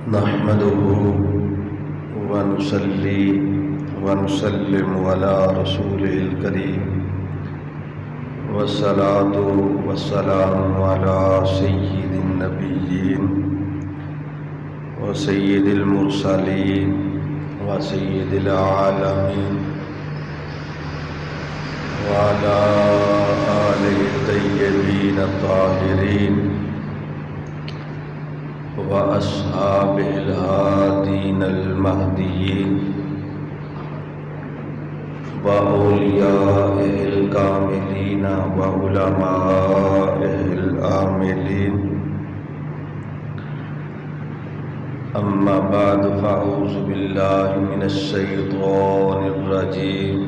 نحمده ونصلي ونسلم على رسوله الكريم والصلاة والسلام على سيد النبيين وسيد المرسلين وسيد العالمين وعلى آله الطيبين الطاهرين وأصحابه الهادين المهديين وأوليائه الكاملين وعلمائه العاملين. أما بعد فأعوذ بالله من الشيطان الرجيم.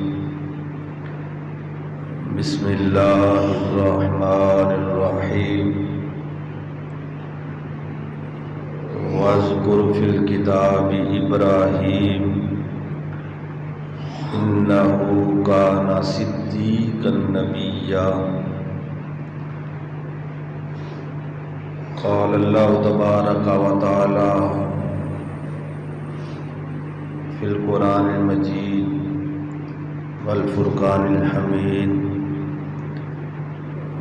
بسم الله الرحمن الرحيم. واذكر في الكتاب إبراهيم إنه كان صديقا نبيا. قال الله تبارك وتعالى في القرآن المجيد والفرقان الحميد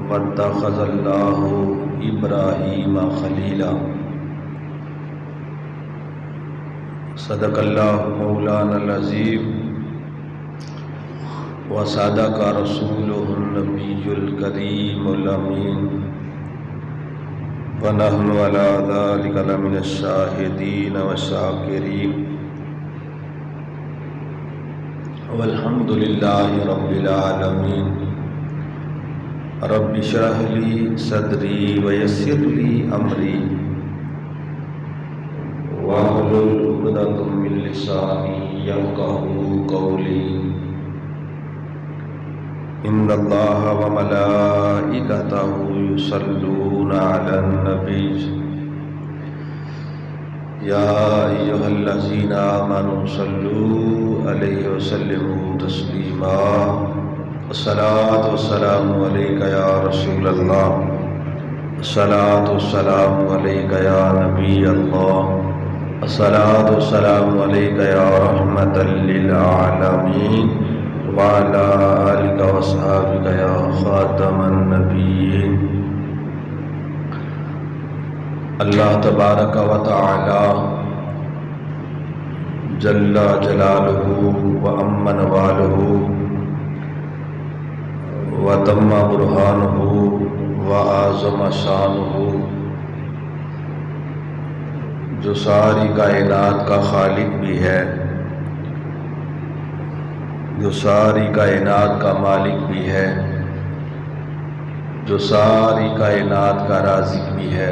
واتخذ الله إبراهيم خليلا. صدق اللہ مولانا العظیم وصدق رسولہ النبی الکریم الامین ونحن علی ذلک لمن الشاہدین والشاکرین والحمد للہ رب العالمین. رب اشرح لی صدری ویسر لی امری واحلل عقدۃ من لسانی یفقہوا قولی. ان اللہ وملائکتہ یصلون علی النبی یا ایھا الذین آمنوا صلوا علیہ وسلموا تسلیما. الصلاۃ والسلام علیک یا رسول اللہ. الصلاۃ والسلام علیک یا نبی اللہ. الصلاۃ والسلام علیک یا رحمۃ للعالمین وعلی آلک واصحابک یا خاتم النبیین. اللہ تبارک و تعالی جل جلالہ وعم نوالہ وتم برہانہ وعظم شانہ، جو ساری کائنات کا خالق بھی ہے، جو ساری کائنات کا مالک بھی ہے، جو ساری کائنات کا رازق بھی ہے،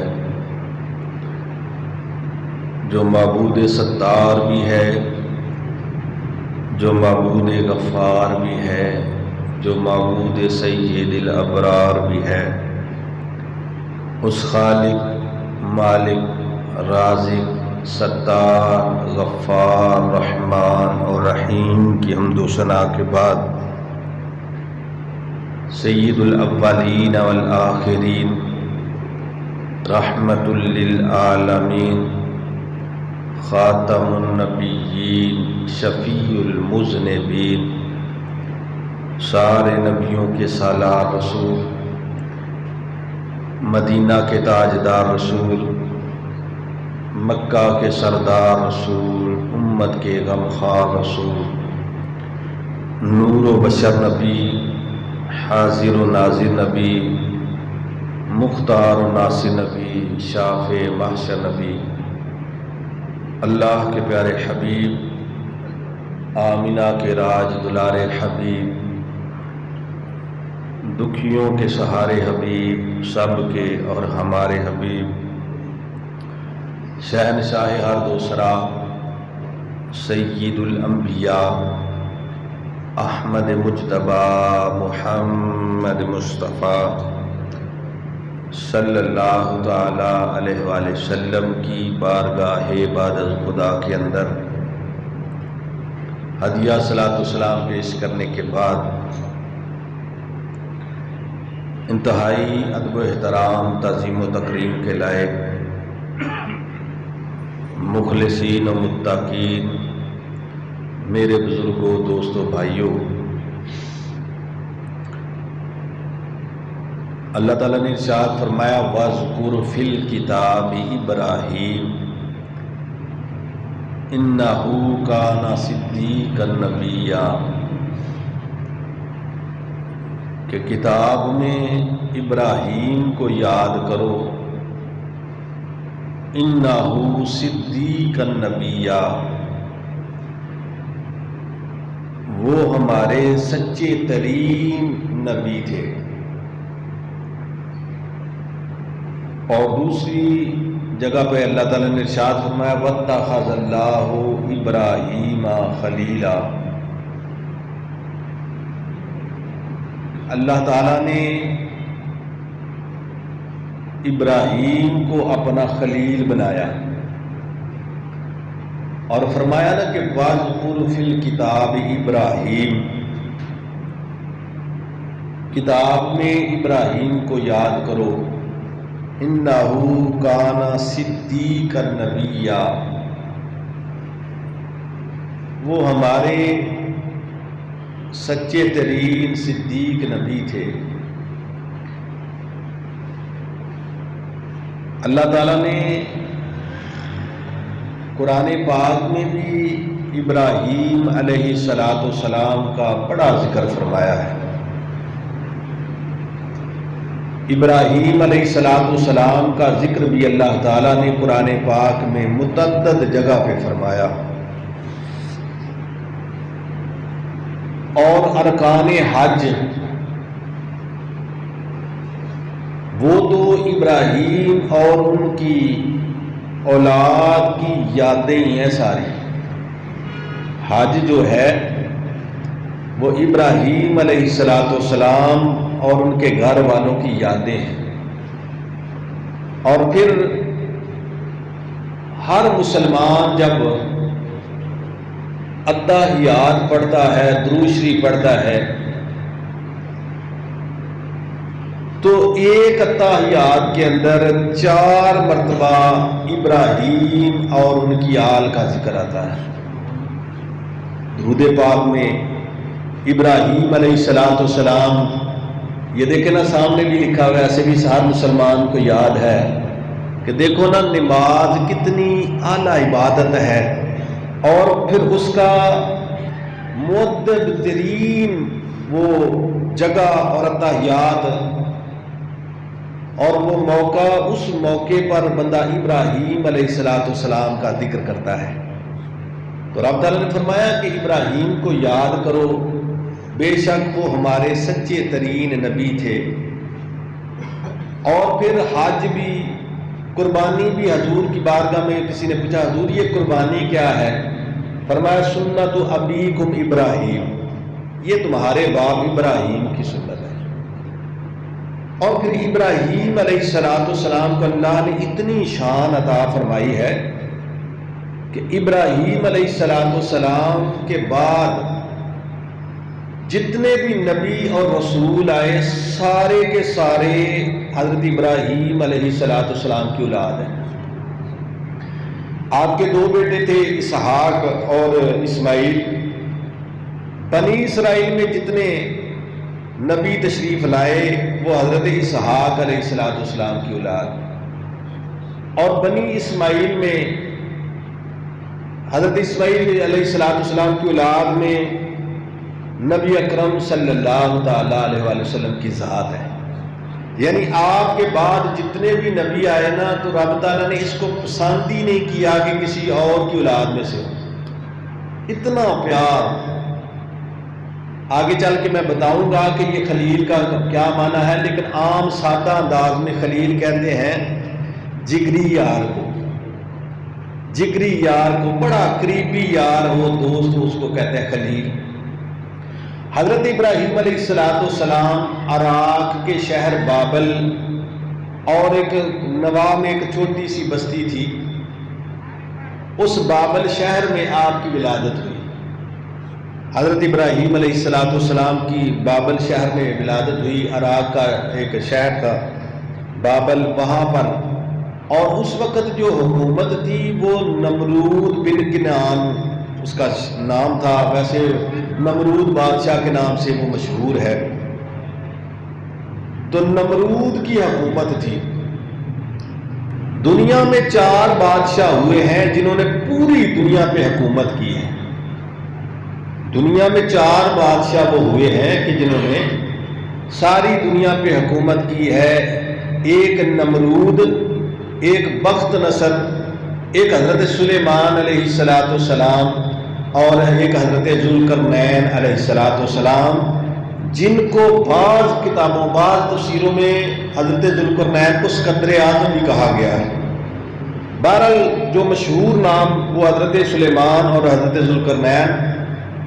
جو معبود ستار بھی ہے، جو معبود غفار بھی ہے، جو معبود سید الابرار بھی ہے. اس خالق، مالک، رازق، ستار، غفار، رحمان اور رحیم کی حمد و ثنا کے بعد سید الاولین والآخرین، رحمت للعالمین، خاتم النبیین، شفیع المذنبین، سارے نبیوں کے سالار رسول، مدینہ کے تاجدار رسول، مکہ کے سردار رسول، امت کے غمخوار رسول، نور و بشر نبی، حاضر و ناظر نبی، مختار و ناصر نبی، شافع محشر نبی، اللہ کے پیارے حبیب، آمینہ کے راج دلارے حبیب، دکھیوں کے سہارے حبیب، سب کے اور ہمارے حبیب، شہنشاہ ہر دوسرا، سید الانبیاء، احمد مجتبی محمد مصطفیٰ صلی اللہ تعالی علیہ وآلہ وسلم کی بارگاہ عبادت خدا کے اندر ہدیہ صلاۃ والسلام پیش کرنے کے بعد انتہائی ادب و احترام، تعظیم و تکریم کے لائق مخلصین و متقین، میرے بزرگوں، دوستوں، بھائیوں، اللہ تعالیٰ نے ارشاد فرمایا وَاذْكُرْ فِي الْكِتَابِ ابراہیم اِنَّهُ كَانَ صِدِّيقًا نَبِيًّا، کہ کتاب میں ابراہیم کو یاد کرو، اِنَّهُ صِدِّيقًا نَبِيًّا، وہ ہمارے سچے ترین نبی تھے۔ اور دوسری جگہ پہ اللہ تعالیٰ نے ارشاد فرمایا وَاتَّخَذَ اللَّهُ إِبْرَاهِيمَ خَلِيلًا، اللہ تعالیٰ نے ابراہیم کو اپنا خلیل بنایا اور فرمایا نا کہ وَاذْكُرْ فِي الْكِتَابِ ابراہیم، کتاب میں ابراہیم کو یاد کرو، اِنَّهُ كَانَ صِدِّيقًا نَبِيًّا، وہ ہمارے سچے ترین صدیق نبی تھے۔ اللہ تعالیٰ نے قرآن پاک میں بھی ابراہیم علیہ السلام کا بڑا ذکر فرمایا ہے۔ ابراہیم علیہ السلام کا ذکر بھی اللہ تعالیٰ نے قرآن پاک میں متعدد جگہ پہ فرمایا، اور ارکان حج وہ تو ابراہیم اور ان کی اولاد کی یادیں ہیں ساری۔ حج جو ہے وہ ابراہیم علیہ السلام اور ان کے گھر والوں کی یادیں ہیں، اور پھر ہر مسلمان جب التحیات پڑھتا ہے، درود شریف پڑھتا ہے، تو ایک التحیات کے اندر 4 مرتبہ ابراہیم اور ان کی آل کا ذکر آتا ہے۔ درود پاک میں ابراہیم علیہ السلام، یہ دیکھیں نا سامنے بھی لکھا ہوا ہے، ایسے بھی ہر مسلمان کو یاد ہے کہ دیکھو نا نماز کتنی اعلیٰ عبادت ہے، اور پھر اس کا معدد ترین وہ جگہ اور التحیات اور وہ موقع، اس موقع پر بندہ ابراہیم علیہ السلام کا ذکر کرتا ہے۔ تو رب تعالیٰ نے فرمایا کہ ابراہیم کو یاد کرو، بے شک وہ ہمارے سچے ترین نبی تھے۔ اور پھر حج بھی، قربانی بھی حضور کی بارگاہ میں کسی نے پوچھا حضور یہ قربانی کیا ہے؟ فرمایا سنت ابیکم ابراہیم، یہ تمہارے باپ ابراہیم کی سنت ہے۔ اور پھر ابراہیم علیہ السلام کو اللہ نے اتنی شان عطا فرمائی ہے کہ ابراہیم علیہ السلام کے بعد جتنے بھی نبی اور رسول آئے سارے کے سارے حضرت ابراہیم علیہ السلام کی اولاد ہیں۔ آپ کے 2 بیٹے تھے اسحاق اور اسماعیل۔ بنی اسرائیل میں جتنے نبی تشریف لائے وہ حضرت اسحاق علیہ السلام کی اولاد، اور بنی اسماعیل میں حضرت اسماعیل علیہ السلام کی اولاد میں نبی اکرم صلی اللہ تعالی علیہ وآلہ وسلم کی ذات ہے۔ یعنی آپ کے بعد جتنے بھی نبی آئے نا، تو رب تعالیٰ نے اس کو پسند ہی نہیں کیا کہ کسی اور کی اولاد میں سے ہو۔ اتنا پیار۔ آگے چل کے میں بتاؤں گا کہ یہ خلیل کا کیا معنی ہے، لیکن عام سادہ انداز میں خلیل کہتے ہیں جگری یار کو، جگری یار کو، بڑا قریبی یار ہو، دوست ہو، اس کو کہتے ہیں خلیل۔ حضرت ابراہیم علیہ السلام عراق کے شہر بابل اور ایک نوا میں ایک چھوٹی سی بستی تھی، اس بابل شہر میں آپ کی ولادت ہوئی۔ حضرت ابراہیم علیہ السلام کی بابل شہر میں ولادت ہوئی، عراق کا ایک شہر تھا بابل، وہاں پر اور اس وقت جو حکومت تھی وہ نمرود بن کنعان اس کا نام تھا، ویسے نمرود بادشاہ کے نام سے وہ مشہور ہے۔ تو نمرود کی حکومت تھی۔ دنیا میں 4 بادشاہ ہوئے ہیں جنہوں نے پوری دنیا پہ حکومت کی ہے۔ دنیا میں 4 بادشاہ وہ ہوئے ہیں کہ جنہوں نے ساری دنیا پہ حکومت کی ہے۔ ایک نمرود، ایک بخت نصر، ایک حضرت سلیمان علیہ السلام اور ایک حضرت ذوالقرنین علیہ السلام، جن کو بعض کتابوں بعض تفسیروں میں حضرت ذوالقرنین کو اسکندر اعظم بھی کہا گیا ہے۔ بہرحال جو مشہور نام وہ حضرت سلیمان اور حضرت ذوالقرنین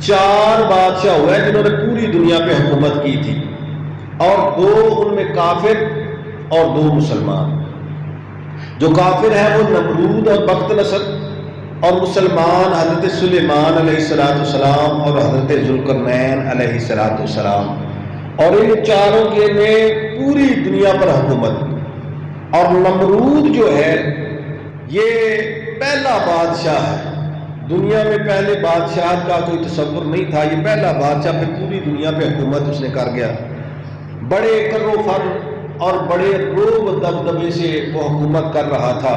4 بادشاہ ہوئے جنہوں نے پوری دنیا پہ حکومت کی تھی، اور 2 ان میں کافر اور 2 مسلمان۔ جو کافر ہیں وہ نمرود اور بخت نصر، اور مسلمان حضرت سلیمان علیہ السلام اور حضرت ذوالقرنین علیہ السلام، اور ان چاروں کے نے پوری دنیا پر حکومت۔ اور نمرود جو ہے یہ پہلا بادشاہ ہے، دنیا میں پہلے بادشاہ کا کوئی تصور نہیں تھا، یہ پہلا بادشاہ پہ پوری دنیا پہ حکومت اس نے کر گیا۔ بڑے کر و فر اور بڑے روب دبدبے سے وہ حکومت کر رہا تھا،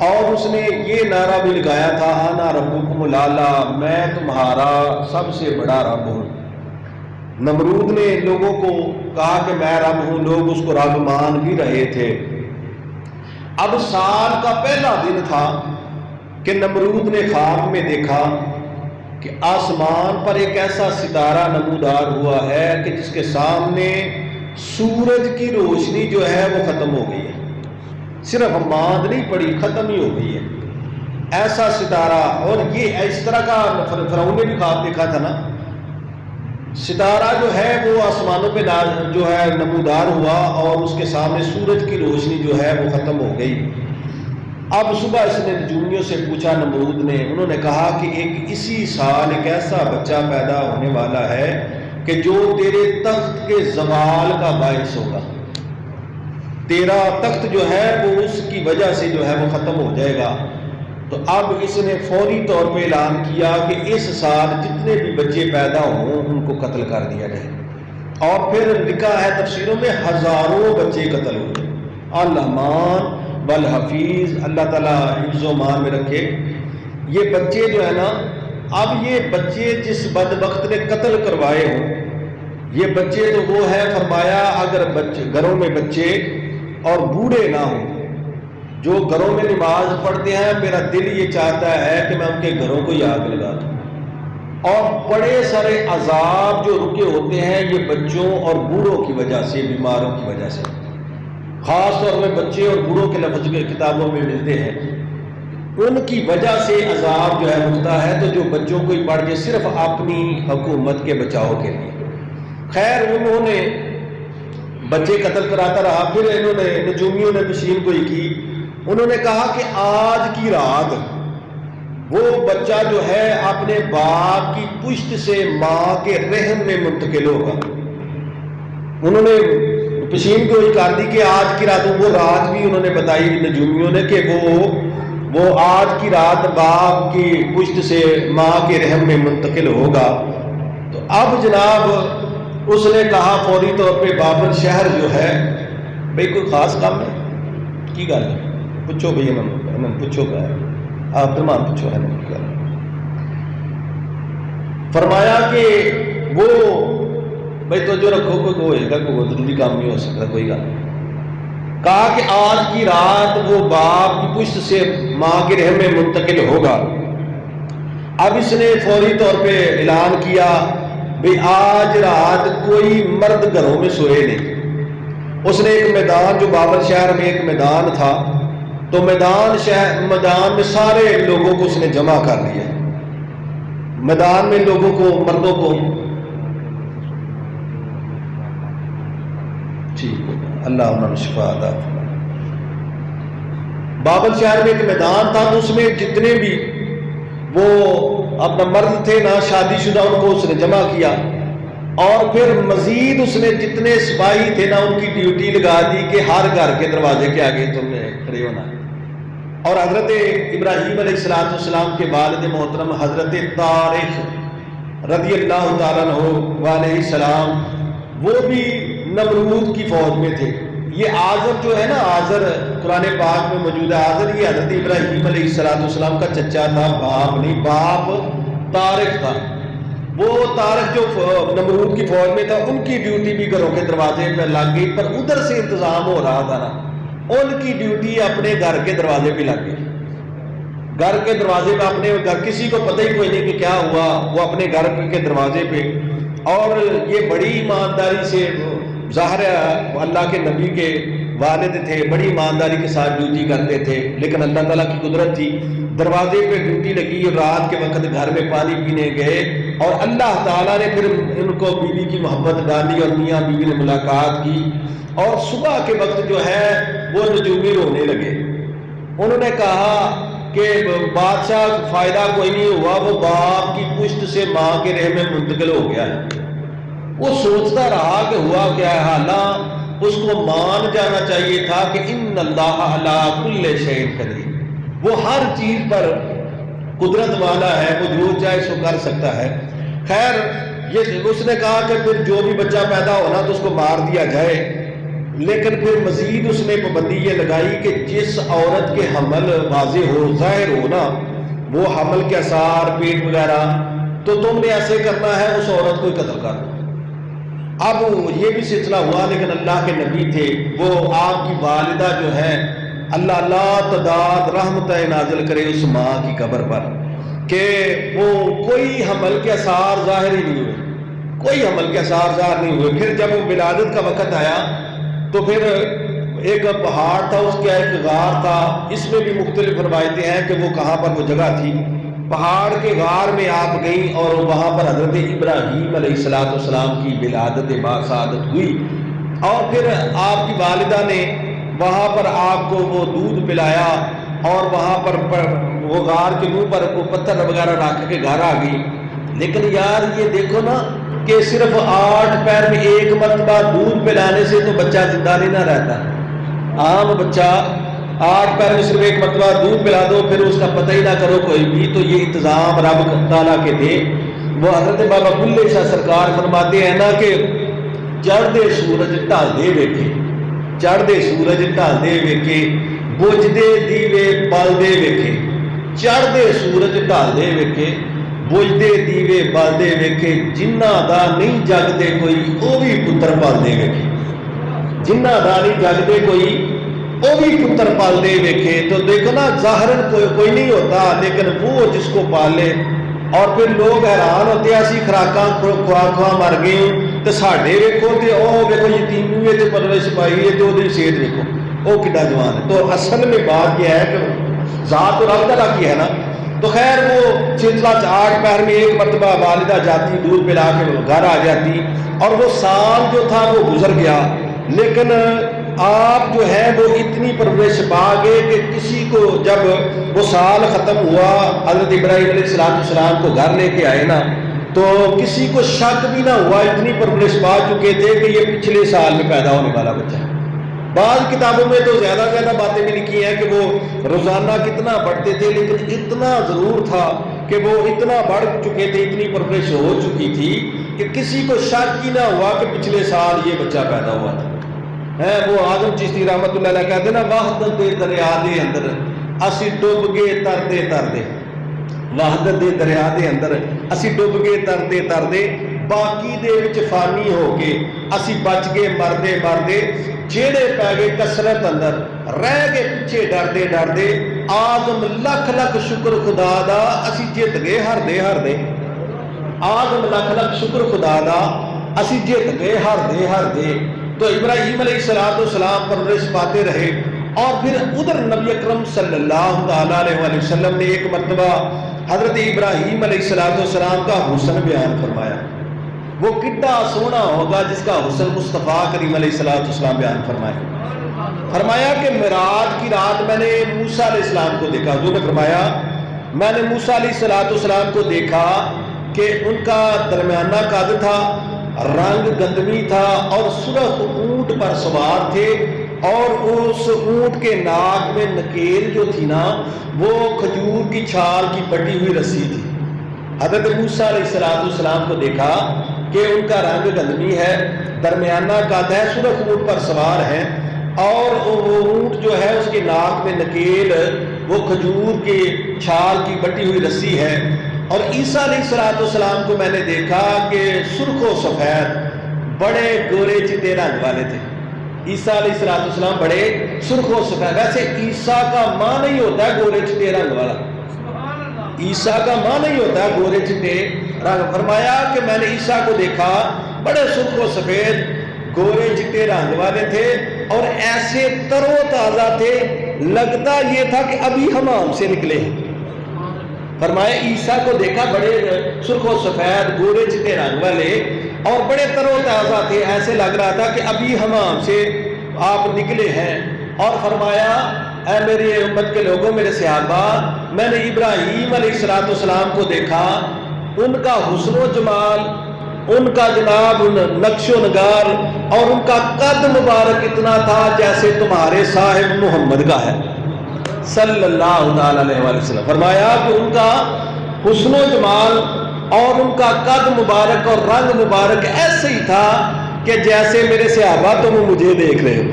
اور اس نے یہ نعرہ بھی لگایا تھا، انا ربکم الاعلی، میں تمہارا سب سے بڑا رب ہوں۔ نمرود نے لوگوں کو کہا کہ میں رب ہوں، لوگ اس کو رب مان بھی رہے تھے۔ اب سال کا پہلا دن تھا کہ نمرود نے خواب میں دیکھا کہ آسمان پر ایک ایسا ستارہ نمودار ہوا ہے کہ جس کے سامنے سورج کی روشنی جو ہے وہ ختم ہو گئی ہے، صرف ماند نہیں پڑی، ختم ہی ہو گئی ہے، ایسا ستارہ۔ اور یہ اس طرح کا فرعون نے بھی خواب دیکھا تھا نا، ستارہ جو ہے وہ آسمانوں پہ جو ہے نمودار ہوا، اور اس کے سامنے سورج کی روشنی جو ہے وہ ختم ہو گئی۔ اب صبح اس نے نجومیوں سے پوچھا نمرود نے، انہوں نے کہا کہ اسی سال ایک ایسا بچہ پیدا ہونے والا ہے کہ جو تیرے تخت کے زوال کا باعث ہوگا، تیرا تخت جو ہے وہ اس کی وجہ سے جو ہے وہ ختم ہو جائے گا۔ تو اب اس نے فوری طور پہ اعلان کیا کہ اس سال جتنے بھی بچے پیدا ہوں ان کو قتل کر دیا جائے، اور پھر لکھا ہے تفسیروں میں ہزاروں بچے قتل ہوئے۔ الرحمن والحفیظ، اللہ تعالیٰ حفظ و مان میں رکھے۔ یہ بچے جو ہے نا، اب یہ بچے جس بدبخت نے قتل کروائے ہوں، یہ بچے تو وہ ہے، فرمایا اگر گھروں میں بچے اور بوڑھے نہ ہوں، جو گھروں میں نماز پڑھتے ہیں، میرا دل یہ چاہتا ہے کہ میں ان کے گھروں کو ہی آگ لگا دوں۔ اور بڑے سارے عذاب جو رکے ہوتے ہیں یہ بچوں اور بوڑھوں کی وجہ سے، بیماروں کی وجہ سے، خاص طور پہ بچے اور بوڑھوں کے لفظ کتابوں میں ملتے ہیں، ان کی وجہ سے عذاب جو ہے رکتا ہے۔ تو جو بچوں کو ہی پڑھ کے صرف اپنی حکومت کے بچاؤ کے لیے، خیر انہوں نے بچے قتل کراتا رہا۔ پھر انہوں نے نجومیوں نے تشہیر کوئی کی، انہوں نے کہا کہ آج کی رات وہ بچہ جو ہے اپنے باپ کی پشت سے ماں کے رحم میں منتقل ہوگا۔ انہوں نے تشہیر کوئی کر دی کہ آج کی رات، وہ رات بھی انہوں نے بتائی نجومیوں نے کہ وہ آج کی رات باپ کی پشت سے ماں کے رحم میں منتقل ہوگا۔ تو اب جناب اس نے کہا فوری طور پہ بابل شہر جو ہے، بھئی کوئی خاص کام ہے کی گل ہے، پوچھو بھئی انہوں پوچھو گا، آپ درمان پوچھو ہے کی گل۔ فرمایا کہ وہ بھئی تو جو رکھو کوئی ہوئے گا، کوئی ضروری کام نہیں ہو سکتا، کوئی گل۔ کہا کہ آج کی رات وہ باپ کی پشت سے ماں کے رحم میں منتقل ہوگا۔ اب اس نے فوری طور پہ اعلان کیا بھئی آج رات کوئی مرد گھروں میں سوئے نہیں۔ اس نے ایک میدان، جو بابل شہر میں ایک میدان تھا، تو میدان میں سارے لوگوں کو اس نے جمع کر لیا، میدان میں لوگوں کو، مردوں کو، ٹھیک اللہ انہوں نے شفا عطا فرمائے۔ بابل شہر میں ایک میدان تھا، تو اس میں جتنے بھی وہ اپنا مرد تھے نا شادی شدہ، ان کو اس نے جمع کیا، اور پھر مزید اس نے جتنے سپاہی تھے نا ان کی ڈیوٹی لگا دی کہ ہر گھر کے دروازے کے آگے تم نے کھڑے ہونا. اور حضرت ابراہیم علیہ السلام کے والد محترم حضرت طارق رضی اللہ تعالیٰ عنہ علیہ السلام وہ بھی نمرود کی فوج میں تھے. یہ آزر جو ہے نا، آزر قرآن پاک میں موجود ہے. آزر یہ حضرت ابراہیم علیہ السلام کا چچا تھا، باپ نہیں، باپ طارق تھا. وہ طارق جو نمرود کی فوج میں تھا ان کی ڈیوٹی بھی گھروں کے دروازے پہ لگ گئی، پر ادھر سے انتظام ہو رہا تھا نا، ان کی ڈیوٹی اپنے گھر کے دروازے پہ لگ گئی. گھر کے دروازے پہ اپنے گھر، کسی کو پتہ ہی کوئی نہیں کہ کیا ہوا، وہ اپنے گھر کے دروازے پہ. اور یہ بڑی ایمانداری سے، ظاہر ہے اللہ کے نبی کے والد تھے، بڑی ایمانداری کے ساتھ ڈیوٹی کرتے تھے، لیکن اللہ تعالیٰ کی قدرت تھی. دروازے پہ ڈیوٹی لگی، رات کے وقت گھر میں پانی پینے گئے اور اللہ تعالیٰ نے پھر ان کو بیوی کی محبت ڈالی اور میاں بیوی نے ملاقات کی. اور صبح کے وقت جو ہے وہ نجومی رونے لگے. انہوں نے کہا کہ بادشاہ فائدہ کوئی نہیں ہوا، وہ باپ کی پشت سے ماں کے رحم میں منتقل ہو گیا ہے. وہ سوچتا رہا کہ ہوا کیا ہے. حالانکہ اس کو مان جانا چاہیے تھا کہ ان اللہ علی کل شیء قدیر، وہ ہر چیز پر قدرت والا ہے، وہ جو چاہے سو کر سکتا ہے. خیر یہ اس نے کہا کہ پھر جو بھی بچہ پیدا ہونا تو اس کو مار دیا جائے. لیکن پھر مزید اس نے پابندی یہ لگائی کہ جس عورت کے حمل واضح ہو، ظاہر ہو نا، وہ حمل کے آثار، پیٹ وغیرہ، تو تم نے ایسے کرنا ہے، اس عورت کو ہی قتل کر دو. اب یہ بھی سلسلہ ہوا، لیکن اللہ کے نبی تھے، وہ آپ کی والدہ جو ہے، اللہ لا تعداد رحمت نازل کرے اس ماں کی قبر پر، کہ وہ کوئی حمل کے آثار ظاہر ہی نہیں ہوئے، کوئی حمل کے آثار ظاہر نہیں ہوئے. پھر جب وہ ولادت کا وقت آیا تو پھر ایک پہاڑ تھا، اس کے ایک غار تھا. اس میں بھی مختلف روایتیں ہیں کہ وہ کہاں پر وہ جگہ تھی. پہاڑ کے غار میں آپ گئیں اور وہاں پر حضرت ابراہیم علیہ السلام کی ولادت باسعادت ہوئی. اور پھر آپ کی والدہ نے وہاں پر آپ کو وہ دودھ پلایا اور وہاں پر وہ غار کے منہ پر وہ پتھر وغیرہ رکھ کے گھر آ گئی. لیکن یار یہ دیکھو نا کہ صرف 8 پیر میں ایک مرتبہ دودھ پلانے سے تو بچہ زندہ نہیں نہ رہتا. عام بچہ 8 پیر میں صرف ایک مرتبہ دودھ پلا دو، پھر اس کا پتہ ہی نہ کرو کوئی بھی. تو یہ انتظام رب تعالیٰ کے تھے. وہ حضرت بابا بلے شاہ سرکار فرماتے ہیں نا کہ چڑھتے سورج ڈھالدے ویکھے، چڑھتے سورج ڈھالدے ویکھے، بجھدے دیوے بلدے ویکھے. چڑھتے سورج ڈھالدے ویکھے، بجھدے دیوے بلدے ویکھے، جنہ دا نہیں جگدے کوئی وہ بھی پتر پالدے ویکھے. جنہ دا نہیں جگدے کوئی وہ بھی پتر پالدے ویکھے. تو دیکھو نا ظاہراً کوئی نہیں ہوتا، لیکن وہ جس کو پالے. اور پھر لوگ حیران ہوتے ہیں، اسی خوراکاں خواہ مر گئے تو ساڈے ویکھو تے او ویکھو یتیمی تے پرورش پائی ہے تے وہ صحت ویکھو وہ کڈا جوان ہے. تو اصل میں بات یہ ہے کہ ذات اور رب تعالیٰ کی ہے نا. تو خیر وہ سلسلہ 8 پیر میں ایک مرتبہ والدہ جاتی، دودھ پلا کے گھر آ جاتی، اور وہ سال جو تھا وہ گزر گیا. لیکن آپ جو ہے وہ اتنی پرورش پا گئے کہ کسی کو جب وہ سال ختم ہوا، حضرت ابراہیم علیہ السلام کو گھر لے کے آئے نا، تو کسی کو شک بھی نہ ہوا، اتنی پرورش پا چکے تھے کہ یہ پچھلے سال میں پیدا ہونے والا بچہ ہے. بعض کتابوں میں تو زیادہ باتیں بھی لکھی ہیں کہ وہ روزانہ کتنا بڑھتے تھے، لیکن اتنا ضرور تھا کہ وہ اتنا بڑھ چکے تھے، اتنی پرورش ہو چکی تھی کہ کسی کو شک ہی نہ ہوا کہ پچھلے سال یہ بچہ پیدا ہوا تھا. وہ آدم چشتی رحمت اللہ علیہ کہتے ہیں نا، وحدت دے دریا دے اندر اسی ڈب گئے تردے تردے، وحدت دے دریا دے اندر اسی ڈب گئے تردے تردے، باقی دے وچ فانی ہو کے اسی بچ گئے مردے مردے، جیڑے پہ گئے کسرت اندر رہ گئے پیچھے ڈردے ڈردے. آدم لکھ لکھ شکر خدا دا اسی جیت گئے ہر دے ہر دے. آدم لکھ لکھ شکر خدا دا اسی جیت گئے ہر دے ہر دے. تو ابراہیم علیہ السلام پرورش پاتے رہے. اور پھر ادھر نبی اکرم صلی اللہ علیہ وسلم نے ایک مرتبہ حضرت ابراہیم علیہ السلام کا حسن بیان فرمایا. وہ کتنا سونا ہوگا جس کا حسن مصطفیٰ کریم علیہ السلام بیان فرمایا کہ معراج کی رات میں نے موسیٰ علیہ السلام کو دیکھا. حضور نے فرمایا میں نے موسیٰ علیہ السلام کو دیکھا کہ ان کا درمیانہ قد تھا، رنگ گندمی تھا اور سرخ اونٹ پر سوار تھے، اور اس اونٹ کے ناک میں نکیل جو تھی نا وہ کھجور کی چھال کی بٹی ہوئی رسی تھی۔ حضرت موسیٰ علیہ السلام کو دیکھا کہ ان کا رنگ گندمی ہے، درمیانہ قد ہے، سرخ اونٹ پر سوار ہیں، اور وہ اونٹ جو ہے اس کے ناک میں نکیل وہ کھجور کی چھال کی بٹی ہوئی رسی ہے۔ اور عیسیٰ علیہ السلام کو میں نے دیکھا کہ سرخ و سفید بڑے گورے چٹے رنگ والے تھے۔ عیسیٰ علیہ السلام بڑے سرخ و سفید، ویسے عیسیٰ کا ماں نہیں ہوتا ہے گورے چٹے رنگ والا، عیسیٰ کا ماں نہیں ہوتا ہے گورے چٹے رنگ۔ فرمایا کہ میں نے عیسیٰ کو دیکھا بڑے سرخ و سفید گورے چٹے رنگ والے تھے اور ایسے تر و تازہ تھے، لگتا یہ تھا کہ ابھی حمام سے نکلے ہیں۔ فرمایا عیسیٰ کو دیکھا بڑے سرخ و سفید گورے چٹے رنگ والے اور بڑے تر و تازہ تھے، ایسے لگ رہا تھا کہ ابھی حمام سے آپ نکلے ہیں۔ اور فرمایا اے میری امت کے لوگوں، میرے صحابہ، میں نے ابراہیم علیہ السلام کو دیکھا، ان کا حسن و جمال، ان کا جناب نقش و نگار اور ان کا قد مبارک اتنا تھا جیسے تمہارے صاحب محمد کا ہے صلی اللہ علیہ وسلم۔ فرمایا کہ ان کا حسن و جمال اور ان کا قد مبارک اور رنگ مبارک ایسے ہی تھا کہ جیسے میرے صحابہ تم مجھے دیکھ رہے ہو،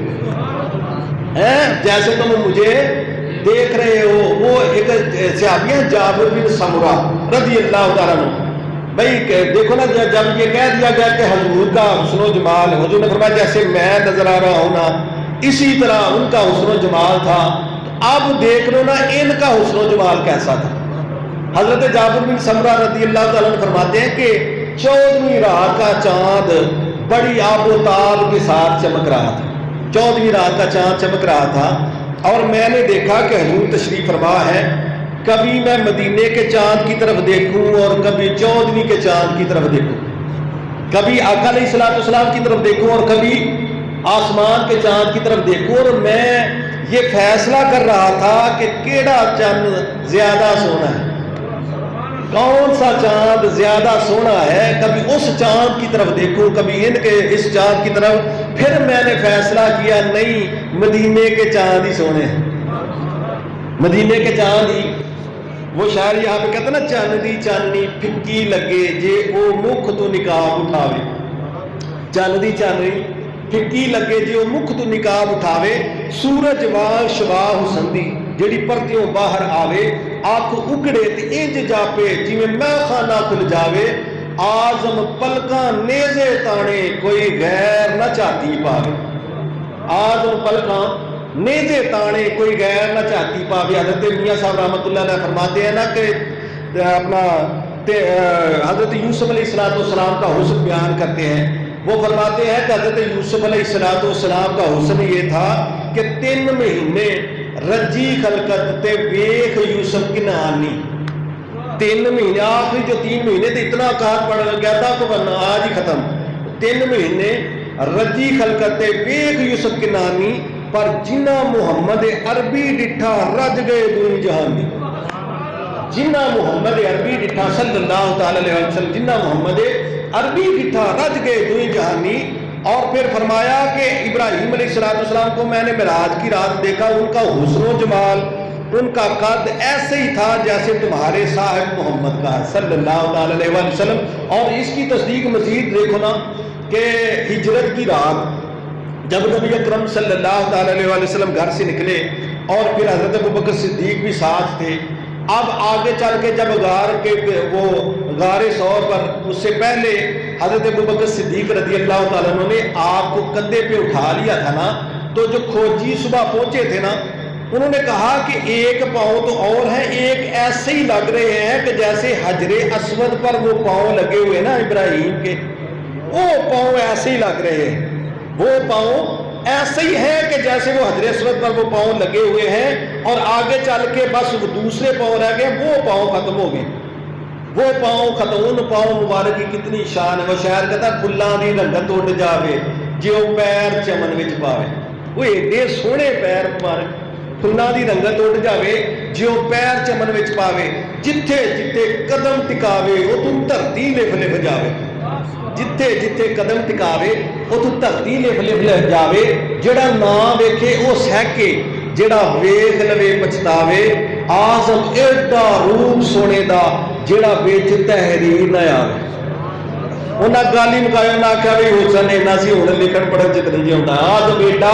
جیسے تم مجھے دیکھ رہے ہو۔ وہ ایک صحابی ہیں جابر بن سمرہ رضی اللہ تعالیٰ عنہ۔ بھائی دیکھو نا، جب یہ کہہ دیا گیا کہ حضور کا حسن و جمال، حضور نے فرمایا جیسے میں نظر آ رہا ہوں نا اسی طرح ان کا حسن و جمال تھا۔ اب دیکھ لو نا ان کا حسن و جمال کیسا تھا۔ حضرت جابر بن سمرہ رضی اللہ تعالیٰ عنہ فرماتے ہیں کہ 14ویں رات کا چاند بڑی آب و تاب کے ساتھ چمک رہا تھا، 14ویں رات کا چاند چمک رہا تھا، اور میں نے دیکھا کہ حضور تشریف فرما ہے۔ کبھی میں مدینے کے چاند کی طرف دیکھوں اور کبھی 14ویں کے چاند کی طرف دیکھوں، کبھی آقا علیہ السلام کی طرف دیکھوں اور کبھی آسمان کے چاند کی طرف دیکھوں، اور میں یہ فیصلہ کر رہا تھا کہ کیڑا چاند زیادہ سونا ہے، کون سا چاند زیادہ سونا ہے۔ کبھی اس چاند کی طرف دیکھوں، کبھی ان کے اس چاند کی طرف۔ پھر میں نے فیصلہ کیا نہیں، مدینے کے چاند ہی سونے ہیں، مدینے کے چاند ہی۔ وہ شاعر یہاں پہ کہتا نا، چاندی چاننی پھکی لگے جے او مکھ تو نقاب اٹھاوے، چاندی چاننی پھکی لگے جے او مکھ تو نقاب اٹھاوے، سورج وانگ شباہ حسندی جیڑی پرتیوں باہر آوے، آنکھ اگڑے تے انج جاپے جویں میں خانہ کھل جاوے، آزم پلکاں نیزے تانے کوئی غیر نہ چاہتی پاوے، آزم پلکاں نیزے تانے کوئی غیر نہ چاہتی پاوے۔ حضرت میاں صاحب رحمۃ اللہ علیہ فرماتے ہیں نا کہ اپنا حضرت یوسف علیہ السلام کا حسن بیان کرتے ہیں۔ وہ فرماتے ہیں کہ حضرت یوسف علیہ السلام کا حسن یہ تھا کہ 3 مہینے رجی خلقت تے ویخ یوسف کی نانی، 3 مہینے، آخری جو 3 مہینے تھے اتنا کار پڑ گیا تھا تو آج ہی ختم، 3 مہینے رجی خلقت تے ویخ یوسف کی نانی، پر جنہ محمد عربی ڈٹھا رج گئے دنیا جہانی، جنہ محمد عربی ڈٹھا صلی اللہ تعالی علیہ وسلم، جنہ محمد عربی ڈٹھا رج گئے دنیا جہانی۔ اور پھر فرمایا کہ ابراہیم علیہ السلام کو میں نے معراج کی رات دیکھا، ان کا حسن و جمال، ان کا قد ایسے ہی تھا جیسے تمہارے صاحب محمد کا ہے صلی اللہ تعالی علیہ وسلم۔ اور اس کی تصدیق مزید دیکھو نا کہ ہجرت کی رات جب نبی اکرم صلی اللہ تعالی علیہ وسلم گھر سے نکلے اور پھر حضرت ابوبکر صدیق بھی ساتھ تھے، اب آگے چل کے جب غار ثور پر، اس سے پہلے حضرت ابوبکر صدیق رضی اللہ تعالیٰ عنہ نے آپ کو کندھے پہ اٹھا لیا تھا نا، تو جو کھوجی صبح پہنچے تھے نا، انہوں نے کہا کہ ایک پاؤں تو اور ہے، ایک ایسے ہی لگ رہے ہیں کہ جیسے حجر اسود پر وہ پاؤں لگے ہوئے نا ابراہیم کے، وہ پاؤں ایسے ہی لگ رہے ہیں، وہ پاؤں ایسے ہی ہے کہ جیسے وہ حجر اسود پر وہ پاؤں لگے ہوئے ہیں، اور آگے چل کے بس وہ دوسرے پاؤں رہ گئے، وہ پاؤں ختم ہو گئے، وہ پاؤں ختم، ان پاؤں مبارک کی کتنی شان ہے۔ وہ شاعر کہتا ہے پھلاں دی رنگت اڈ جاوے جیو پیر چمن وچ پاوے، وہ ایڈے سوہنے پیر مبارک، پھلاں دی رنگت اڈ جاوے جیو پیر چمن وچ پاوے، جتھے جتھے قدم ٹکاوے وہ تو دھرتی لف لف جاوے، ਜਿੱਥੇ ਜਿੱਥੇ ਕਦਮ ਟਿਕਾਵੇ ਉਥੋਂ ਧਰਤੀ ਲਿਫ ਲਿਫ ਲੈ ਜਾਵੇ। ਜਿਹੜਾ ਨਾ ਵੇਖੇ ਉਹ ਸਹਿਕੇ, ਜਿਹੜਾ ਵੇਖ ਲਵੇ ਪਛਤਾਵੇ। ਆਜ਼ਮ ਐਡਾ ਰੂਪ ਸੋਨੇ ਦਾ ਜਿਹੜਾ ਵਿੱਚ ਤਹਿਰੀਰ ਨਾ ਆਵੇ। ਉਹਨਾਂ ਗੱਲ ਹੀ ਮੁਕਾਇਆ, ਉਹਨਾਂ ਆਖਿਆ ਵੀ ਹੁਸਨ ਇੰਨਾ ਸੀ, ਹੁਣ ਲਿਖਣ ਪੜ੍ਹਨ ਚ ਨਹੀਂ ਆਉਂਦਾ। ਆਜ਼ਮ ਐਡਾ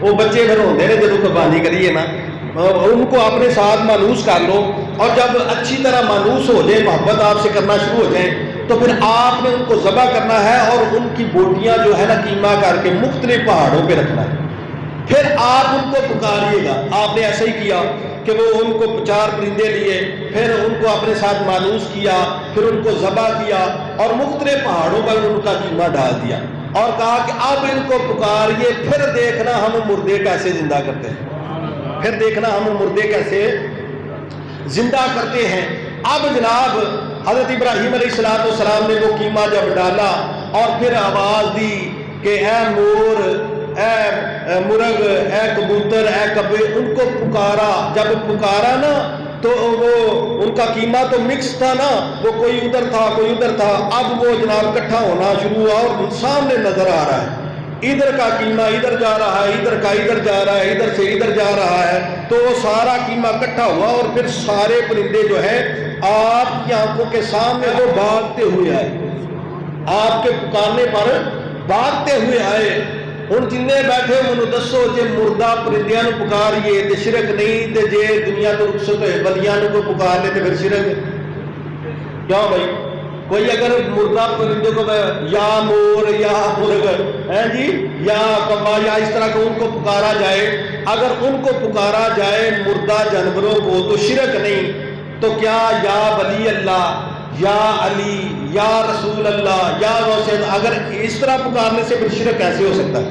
وہ بچے پھر ہوتے ہیں جب قربانی کریے نا، ان کو اپنے ساتھ مانوس کر لو، اور جب اچھی طرح مانوس ہو جائے، محبت آپ سے کرنا شروع ہو جائیں، تو پھر آپ نے ان کو ذبح کرنا ہے اور ان کی بوٹیاں جو ہے نا قیمہ کر کے مختلف پہاڑوں پہ رکھنا ہے۔ پھر آپ ان کو پکاریے گا۔ آپ نے ایسا ہی کیا کہ وہ ان کو 4 پرندے لیے، پھر ان کو اپنے ساتھ مانوس کیا، پھر ان کو ذبح کیا اور مختلف پہاڑوں پر ان کا قیمہ ڈال دیا، اور کہا کہ اب ان کو پکاریے، پھر دیکھنا ہم مردے کیسے زندہ کرتے ہیں، پھر دیکھنا ہم مردے کیسے زندہ کرتے ہیں۔ اب جناب حضرت ابراہیم علیہ السلام نے وہ قیمہ جب ڈالا اور پھر آواز دی کہ اے مور، اے مرغ، اے کبوتر، اے کبے، ان کو پکارا۔ جب پکارا نا تو وہ ان کا قیمہ تو مکس تھا نا، وہ کوئی ادھر تھا کوئی ادھر تھا، اب وہ جناب اکٹھا ہونا شروع ہوا اور سامنے نظر آ رہا ہے، ادھر کا قیمہ ادھر جا رہا ہے، ادھر کا ادھر جا رہا ہے، ادھر سے ادھر جا رہا ہے، تو وہ سارا قیمہ اکٹھا ہوا اور پھر سارے پرندے جو ہیں آپ کی آنکھوں کے سامنے وہ بھاگتے ہوئے آئے، آپ کے پکارنے پر بھاگتے ہوئے آئے۔ ہن جن بیٹھے منو دسو جے مردہ پرندیاں نو پکاریے تے شرک نہیں، تے جے دنیا تو رخصت ہوئے بلیاں نو کو پکار لے تے پھر شرک کیوں بھائی؟ کوئی اگر مردہ پرندے کو یا مور یا مرغ ہے جی یا کبا یا اس طرح کو ان کو پکارا جائے، اگر ان کو پکارا جائے مردہ جانوروں کو تو شرک نہیں، تو کیا یا ولی اللہ یا علی یا رسول اللہ یا غوث، اگر اس طرح پکارنے سے پھر شرک کیسے ہو سکتا ہے؟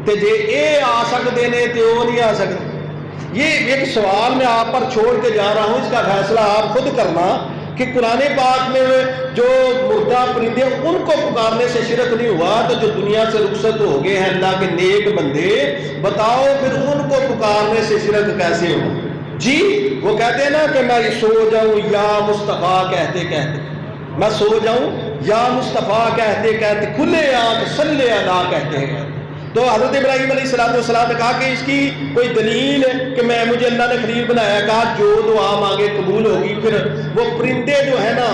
تے جے اے آ سکتے نے تے وہ نہیں آ سکتے۔ یہ ایک سوال میں آپ پر چھوڑ کے جا رہا ہوں، اس کا فیصلہ آپ خود کرنا کہ قرآن پاک میں جو مردہ پرندے ان کو پکارنے سے شرک نہیں ہوا، تو جو دنیا سے رخصت ہو گئے ہیں اللہ کے نیک بندے، بتاؤ پھر ان کو پکارنے سے شرک کیسے ہو؟ جی وہ کہتے ہیں نا کہ میں سو جاؤں یا مصطفیٰ کہتے کہتے، میں سو جاؤں یا مصطفیٰ کہتے کہتے، کھلے آنکھ صلی اللہ کہتے ہیں۔ تو حضرت ابراہیم علیہ السلام نے کہا کہ اس کی کوئی دلیل ہے کہ مجھے اللہ نے خلیل بنایا؟ کہا جو دعا مانگے قبول ہوگی۔ پھر وہ پرندے جو ہے نا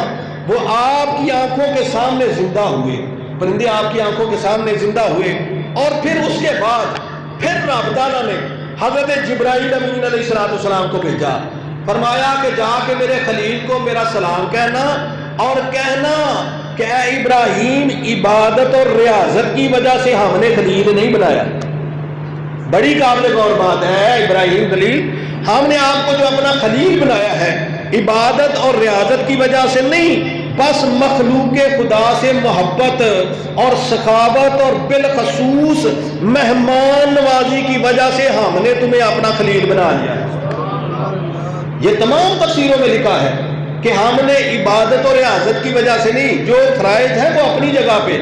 وہ آپ کی آنکھوں کے سامنے زندہ ہوئے، پرندے آپ کی آنکھوں کے سامنے زندہ ہوئے، اور پھر اس کے بعد پھر رب تعالیٰ نے حضرت جبرائیل امین علیہ السلام کو بھیجا، فرمایا کہ جا کے میرے خلیل کو میرا سلام کہنا، اور کہنا کہ اے ابراہیم عبادت اور ریاضت کی وجہ سے ہم نے خلیل نہیں بنایا۔ بڑی قابل غور بات ہے ابراہیم خلیل، ہم نے آپ کو جو اپنا خلیل بنایا ہے عبادت اور ریاضت کی وجہ سے نہیں، بس مخلوق خدا سے محبت اور سخاوت اور بالخصوص مہمان نوازی کی وجہ سے ہم نے تمہیں اپنا خلیل بنا لیا ہے۔ یہ تمام تفسیروں میں لکھا ہے کہ ہم نے عبادت اور ریاضت کی وجہ سے نہیں، جو فرائض ہے وہ اپنی جگہ پہ،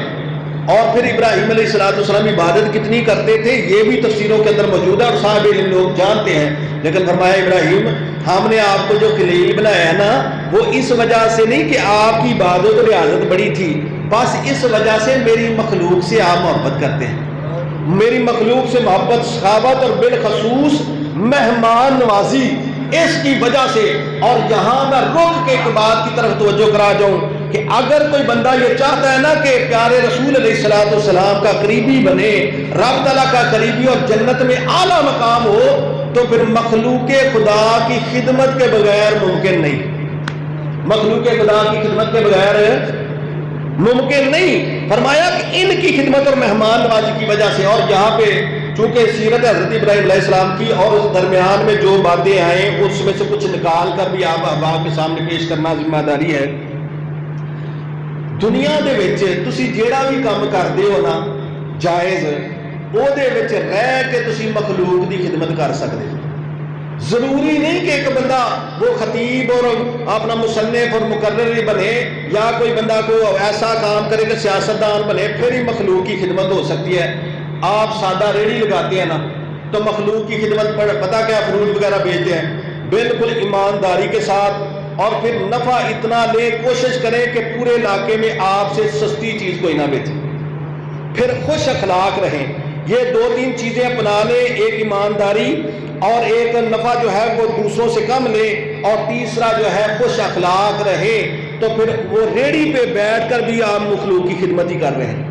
اور پھر ابراہیم علیہ السلام عبادت کتنی کرتے تھے یہ بھی تفسیروں کے اندر موجود ہے اور صاحب علم لوگ جانتے ہیں، لیکن فرمایا ابراہیم ہم نے آپ کو جو خلیل بنایا ہے نا وہ اس وجہ سے نہیں کہ آپ کی عبادت اور ریاضت بڑی تھی، بس اس وجہ سے میری مخلوق سے آپ محبت کرتے ہیں، میری مخلوق سے محبت، سخاوت اور بالخصوص مہمان نوازی، اس کی وجہ سے۔ اور یہاں میں رک کے ایک بات کی طرف توجہ کرا جاؤں کہ اگر کوئی بندہ یہ چاہتا ہے نا کہ پیارے رسول علیہ السلام کا قریبی بنے، رب تعالیٰ کا قریبی اور جنت میں اعلیٰ مقام ہو، تو پھر مخلوق خدا کی خدمت کے بغیر ممکن نہیں، مخلوق خدا کی خدمت کے بغیر ممکن نہیں۔ فرمایا کہ ان کی خدمت اور مہمان نوازی کی وجہ سے، اور یہاں پہ چونکہ سیرت حضرت ابراہیم علیہ السلام کی اور اس درمیان میں جو باتیں آئیں اس میں سے کچھ نکال کر بھی آپ احباب کے سامنے پیش کرنا ذمہ داری ہے۔ دنیا دے وچ تسی جیڑا بھی کام کردے ہو نا جائز، او دے وچ رہ کے تسی مخلوق دی خدمت کر سکتے ہو۔ ضروری نہیں کہ ایک بندہ وہ خطیب اور اپنا مصنف اور مقرر بنے، یا کوئی بندہ کو ایسا کام کرے کہ سیاستدان بنے پھر ہی مخلوق کی خدمت ہو سکتی ہے۔ آپ سادہ ریڑھی لگاتے ہیں نا تو مخلوق کی خدمت پر پتہ کیا فروٹ وغیرہ بیچتے ہیں، بالکل ایمانداری کے ساتھ، اور پھر نفع اتنا لیں، کوشش کریں کہ پورے علاقے میں آپ سے سستی چیز کوئی نہ بیچے، پھر خوش اخلاق رہیں۔ یہ 2-3 چیزیں اپنا لیں، ایک ایمانداری اور ایک نفع جو ہے وہ دوسروں سے کم لیں، اور تیسرا جو ہے خوش اخلاق رہے، تو پھر وہ ریڑھی پہ بیٹھ کر بھی آپ مخلوق کی خدمت ہی کر رہے ہیں۔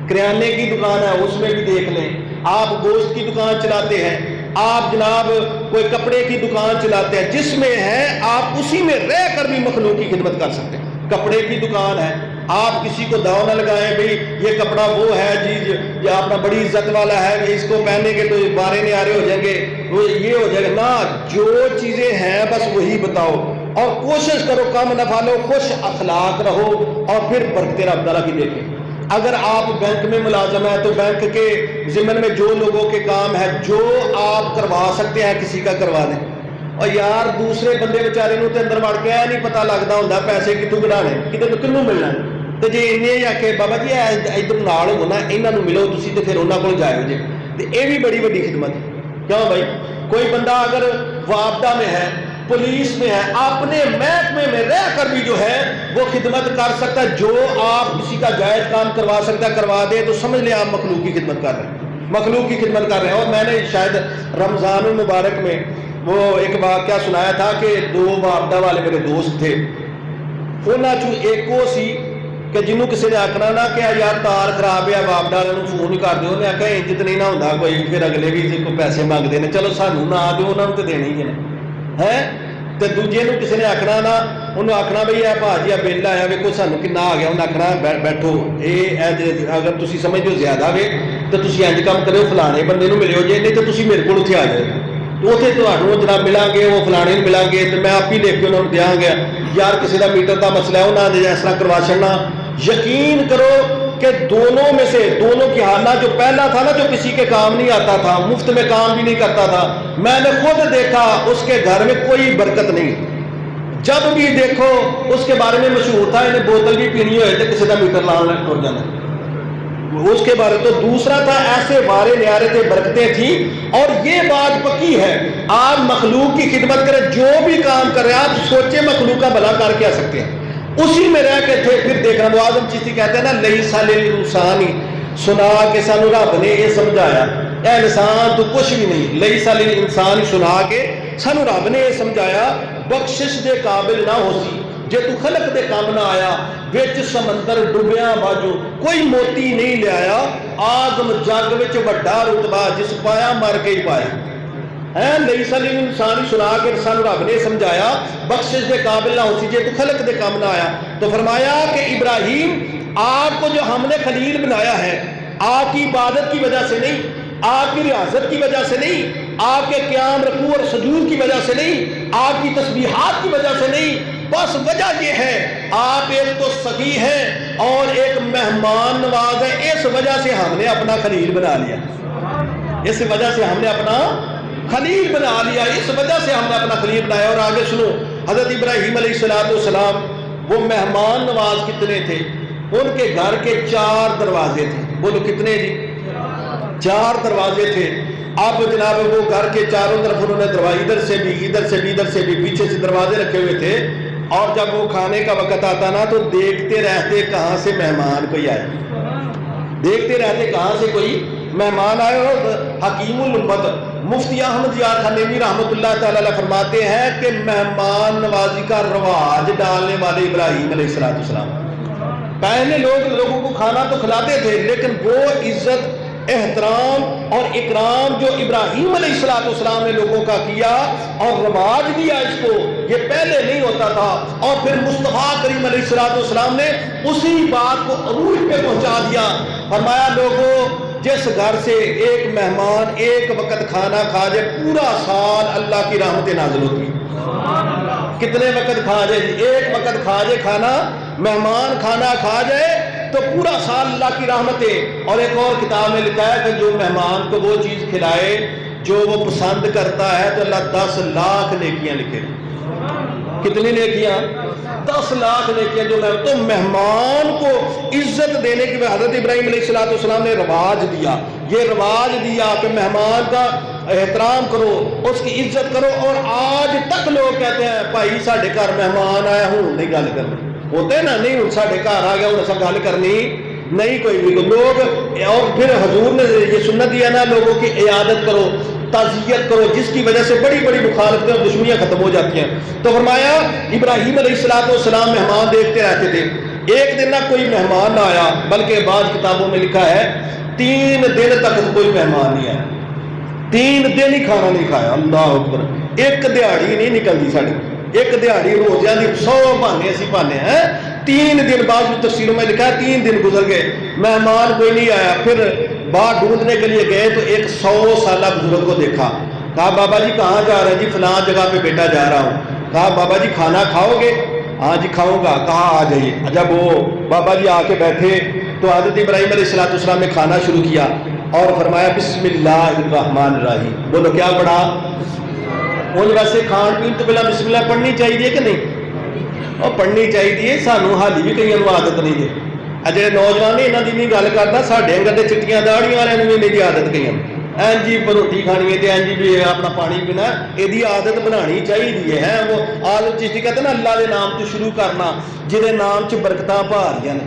کریانے کی دکان ہے اس میں بھی دیکھ لیں، آپ گوشت کی دکان چلاتے ہیں، آپ جناب کوئی کپڑے کی دکان چلاتے ہیں، جس میں ہے آپ اسی میں رہ کر بھی مخلوق کی خدمت کر سکتے ہیں۔ کپڑے کی دکان ہے، آپ کسی کو داؤ نہ لگائیں بھئی یہ کپڑا وہ ہے جی یہ اپنا بڑی عزت والا ہے، اس کو پہننے کے تو بارے نیارے ہو جائیں گے، وہ یہ ہو جائے گا نا، جو چیزیں ہیں بس وہی بتاؤ، اور کوشش کرو کم نفع لو، خوش اخلاق رہو، اور پھر برکت رب تعالیٰ کی دیکھیں۔ اگر آپ بینک میں ملازم ہیں تو بینک کے ضمن میں جو لوگوں کے کام ہے جو آپ کروا سکتے ہیں کسی کا کروا دیں، اور یار دوسرے بندے بیچارے نوں تے اندر وڑ کے نہیں پتہ لگدا ہوندا پیسے کتوں کڈانے کتے کنوں ملنا، تے جے انہیں ہی آکھے بابا جی ادھر نال ہو نا انہاں نوں ملو تسی تے پھر انہاں کول جاؤ جے، تے اے بھی بڑی وڈی خدمت ہے۔ کیوں بھائی کوئی بندہ اگر وابدہ میں ہے، پولیس میں ہے، اپنے محکمے میں رہ کر بھی جو ہے وہ خدمت کر سکتا ہے، جو آپ کسی کا جائز کام کروا سکتا ہے کروا دے، تو سمجھ لیں آپ مخلوق کی خدمت کر رہے ہیں، مخلوق کی خدمت کر رہے ہیں۔ اور میں نے شاید رمضان المبارک میں وہ ایک واقعہ سنایا تھا کہ دو وابدہ والے میرے دوست تھے، انہاں چوں ایک وہ سی کہ جنوں کسی نے آکھنا نا کہ یار تار خراب ہے وابدہ والے نوں فون کر دیو، انہیں آکھیا انج نہیں نہ ہوندا کوئی، پھر اگلے بھی کو پیسے منگدے نے، چلو سانوں نہ دیو انہاں نوں تے دینے ہی نے ہے، تے دوجے نوں کسی نے آکھنا نا انہوں آکھنا بھئی اے بھاجی بل آیا ویکھو سانوں کنا آ گیا، انہوں آکھنا بیٹھو اگر تسی سمجھ دیو زیادہ وے تو تسی انج کام کرو فلانے بندے نوں ملیو جے، نہیں تے تسی میرے کول اتھے آ جاؤ، اتنے تمہوں جناب ملیں گے، وہ فلانے ملیں گے، تو میں آپ ہی لکھ کے انہوں نے دیا گیا، یار کسی کا میٹر کا مسئلہ ہے انہوں نے اس طرح کروا چڑنا۔ یقین کرو کہ دونوں میں سے دونوں کی حالت، جو پہلا تھا نا جو کسی کے کام نہیں آتا تھا، مفت میں کام بھی نہیں کرتا تھا، میں نے خود دیکھا اس کے گھر میں کوئی برکت نہیں، جب بھی دیکھو اس کے بارے میں مشہور تھا انہیں بوتل بھی پینی ہوئے تھے کسی کا میٹر لانا ٹر جانا، اس کے بارے تو دوسرا تھا ایسے وارے نیارے تھے، برکتیں تھیں۔ اور یہ بات پکی ہے آپ مخلوق کی خدمت کریں، جو بھی کام کر رہے ہیں آپ سوچیں مخلوق کا بھلا کر کے آ سکتے ہیں، اسی میں رہ کے تھے۔ پھر دیکھنا معاذم چیزی کہتے ہیں نا لیسا للانسانی، سنا کے سانو رب نے یہ سمجھایا اے انسان تو کچھ بھی نہیں، لیسا للانسانی سنا کے سانو رب نے یہ سمجھایا بخشش دے قابل نہ ہو سی جے تو خلق دے کام نہ آیا، وچ سمندر ڈوبیاں باجو کوئی موتی نہیں لے آیا، آدم جگ وچ وڈا رتبہ جس پایا مر کے ہی پایا ہے، لیسا للانسانی سنا کے سانو رب نے سمجھایا بخشش دے قابل نہ ہو سی جے تو خلق دے کام نہ آیا۔ تو فرمایا کہ ابراہیم آپ کو جو ہم نے خلیل بنایا ہے آپ کی عبادت کی وجہ سے نہیں، آپ کی ریاضت کی وجہ سے نہیں، آپ کے قیام رکوع اور سجود کی وجہ سے نہیں، آپ کی تسبیحات کی وجہ سے نہیں، بس وجہ یہ ہے آپ ایک تو سخی ہیں اور ایک مہمان نواز ہے، اس وجہ سے ہم نے اپنا خلیل بنا لیا، اس وجہ سے ہم نے اپنا خلیل بنا لیا، اس وجہ سے ہم نے اپنا خلیل بنایا۔ اور آگے سنو حضرت ابراہیم علیہ السلام وہ مہمان نواز کتنے تھے، ان کے گھر کے 4 دروازے تھے، بولو کتنے جی؟ 4 دروازے تھے۔ اب جناب وہ گھر کے چاروں طرف انہوں نے دروازے ادھر سے بھی ادھر سے بھی ادھر سے بھی پیچھے سے دروازے رکھے ہوئے تھے، اور جب وہ کھانے کا وقت آتا نا تو دیکھتے رہتے کہاں سے مہمان کوئی آئے، دیکھتے رہتے کہاں سے کوئی مہمان آئے۔ اور حکیم الامت مفتی احمد یار خانیوی رحمۃ اللہ تعالی فرماتے ہیں کہ مہمان نوازی کا رواج ڈالنے والے ابراہیم علیہ السلام، پہلے لوگوں کو کھانا تو کھلاتے تھے، لیکن وہ عزت احترام اور اکرام جو ابراہیم علیہ السلام نے لوگوں کا کیا اور رواج دیا اس کو، یہ پہلے نہیں ہوتا تھا۔ اور پھر مصطفیٰ کریم علیہ السلام نے اسی بات کو عروج پہ پہنچا دیا، فرمایا لوگوں جس گھر سے ایک مہمان ایک وقت کھانا کھا جائے پورا سال اللہ کی رحمتیں نازل ہوتی ہیں۔ کتنے وقت کھا جائے؟ ایک وقت کھا جائے کھانا، مہمان کھانا کھا جائے تو پورا سال اللہ کی رحمتیں۔ اور ایک اور کتاب میں لکھا ہے کہ جو مہمان کو وہ چیز کھلائے جو وہ پسند کرتا ہے تو اللہ 10 لاکھ نیکیاں لکھے۔ کتنی نیکیاں؟ 10 لاکھ نیکیاں جو تو مہمان کو عزت دینے کے بعد حضرت ابراہیم علیہ السلام نے رواج دیا، یہ رواج دیا کہ مہمان کا احترام کرو، اس کی عزت کرو۔ اور آج تک لوگ کہتے ہیں بھائی ساڈے گھر مہمان آیا ہوں نہیں گل کرنی، ہوتے ہیں نا، نہیں ہوں ساڈے گھر آ گیا ہوں ایسا گل کرنی نہیں کوئی بھی لوگ۔ اور پھر حضور نے یہ سنت دیا نا لوگوں کی عیادت کرو، تعزیت کرو، جس کی وجہ سے بڑی بڑی مخالفتیں اور دشمنیاں ختم ہو جاتی ہیں۔ تو فرمایا ابراہیم علیہ السلام مہمان دیکھتے رہتے تھے، ایک دن نہ کوئی مہمان نہ آیا، بلکہ بعض کتابوں میں لکھا ہے 3 دن تک کوئی مہمان نہیں آیا، 3 دن ہی کھانا نہیں کھایا۔ اللہ اکبر، ایک دیہڑی نہیں نکلتی ساڑی، ایک دیہڑی روزیاں دی 100 بہانے اسی پانے ہیں۔ 3 دن بعد تفسیروں میں لکھا ہے 3 دن گزر گئے، مہمان کوئی نہیں آیا۔ پھر باہر ڈھونڈنے کے لیے گئے تو ایک 100 سالہ بزرگ کو دیکھا، کہا بابا جی کہاں جا رہے ہیں؟ جی فلاں جگہ پہ بیٹا جا رہا ہوں۔ کہا بابا جی کھانا کھاؤ گے؟ ہاں جی کھاؤں گا۔ کہا آ جائیے۔ جب وہ بابا جی آ کے بیٹھے تو حضرت ابراہیم علیہ السلام نے کھانا شروع کیا اور فرمایا بسم اللہ الرحمن الرحیم۔ بولو کیا پڑھا؟ ان ویسے کھان پین تو پہلا بسم اللہ پڑھنی چاہیے کہ نہیں؟ اور پڑھنی چاہیے، سانو حالی بھی کئی عادت نہیں ہے۔ جڑے نوجوان نے یہاں کی نہیں گل کرتا، ساڈے انگر تے چٹیاں داڑیاں والے بھی میری عادت کئی این جی روٹی کھانی ہے این جی بھی اپنا پانی پینا، یہ عادت بنانی چاہیے ہے۔ وہ عالم چشتی کہتے ہیں نا اللہ دے نام تو شروع کرنا جہے نام چ برکتاں بھاریاں نے،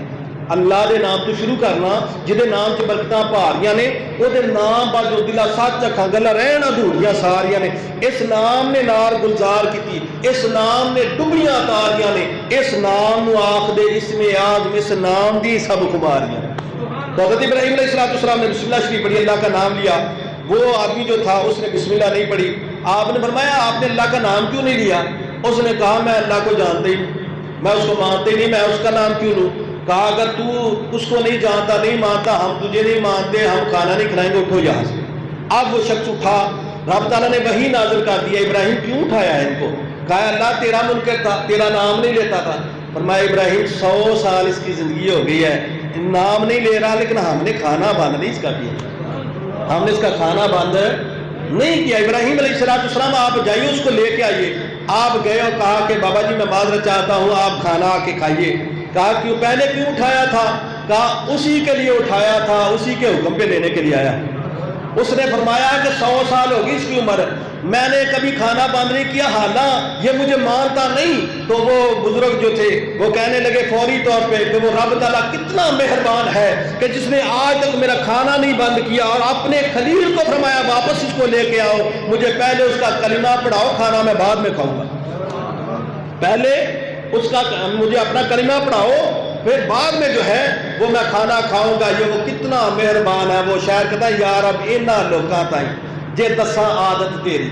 اللہ دے نام تو شروع کرنا جہے نام چ برکتاں بھاریاں نے، وہ نام با جو دلا سچ اکھاں گلاں رہن ادھوریاں ساریاں نے۔ اس نام نے نار گلزار کی، اس نام نے ڈبیاں تاریاں نے، اس نام نو آخ دے اسم اعظم، اس نام دی سب خماریاں۔ تو حضرت ابراہیم علیہ السلام نے بسم اللہ شریف پڑھی، اللہ کا نام لیا۔ وہ آدمی جو تھا اس نے بسم اللہ نہیں پڑھی۔ آپ نے فرمایا آپ نے اللہ کا نام کیوں نہیں لیا؟ اس نے کہا میں اللہ کو جانتا ہی نہیں، میں اس کو مانتا ہی نہیں، میں اس کا نام کیوں لوں؟ کہا اگر تو اس کو نہیں جانتا نہیں مانتا، ہم تجھے نہیں مانتے، ہم کھانا نہیں کھلائیں گے، اٹھو یہاں سے۔ اب وہ شخص اٹھا، رب تعالیٰ نے وحی نازل کر دیا، ابراہیم کیوں اٹھایا ہے ان کو؟ کہا اللہ تیرا منکر تھا، تیرا نام نہیں لیتا تھا۔ فرمایا ابراہیم 100 سال اس کی زندگی ہو گئی ہے، نام نہیں لے رہا لیکن ہم نے کھانا بند نہیں اس کا کیا، ہم نے اس کا کھانا بند نہیں کیا۔ ابراہیم علیہ السلام آپ جائیے اس کو لے کے آئیے۔ آپ گئے اور کہا کہ بابا جی میں معذرت چاہتا ہوں، آپ کھانا آ کے کھائیے۔ کہا کیوں پہلے کیوں اٹھایا تھا؟ کہا اسی کے لیے اٹھایا تھا، اسی کے حکم پہ لینے کے لیے آیا۔ اس نے فرمایا کہ 100 سال ہوگی اس کی عمر، میں نے کبھی کھانا بند نہیں کیا، حالانکہ یہ مجھے مانتا نہیں۔ تو وہ بزرگ جو تھے وہ کہنے لگے فوری طور پہ کہ وہ رب تعالیٰ کتنا مہربان ہے کہ جس نے آج تک میرا کھانا نہیں بند کیا، اور اپنے خلیل کو فرمایا واپس اس کو لے کے آؤ، مجھے پہلے اس کا کلمہ پڑھاؤ، کھانا میں بعد میں کھاؤں گا، پہلے اس کا مجھے اپنا کلمہ پڑھاؤ، پھر بعد میں جو ہے وہ میں کھانا کھاؤں گا۔ یہ وہ کتنا مہربان ہے۔ وہ شاعر کہتا ہے یا رب اینا لوکاں تائیں جے دساں عادت تیری،